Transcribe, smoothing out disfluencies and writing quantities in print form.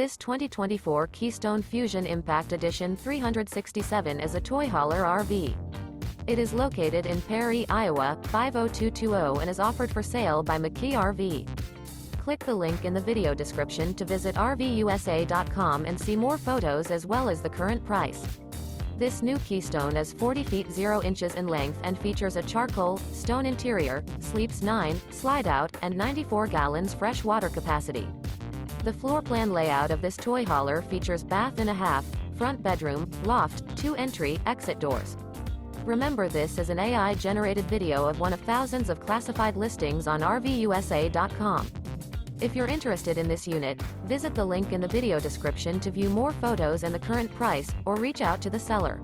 This 2024 Keystone Fuzion Impact Edition 367 is a toy hauler RV. It is located in Perry, Iowa, 50220 and is offered for sale by McKee RV. Click the link in the video description to visit RVUSA.com and see more photos as well as the current price. This new Keystone is 40 feet 0 inches in length and features a charcoal, stone interior, sleeps 9, slide-out, and 94 gallons fresh water capacity. The floor plan layout of this toy hauler features bath and a half, front bedroom, loft, 2 entry, exit doors. Remember, this is an AI-generated video of one of thousands of classified listings on RVUSA.com. If you're interested in this unit, visit the link in the video description to view more photos and the current price, or reach out to the seller.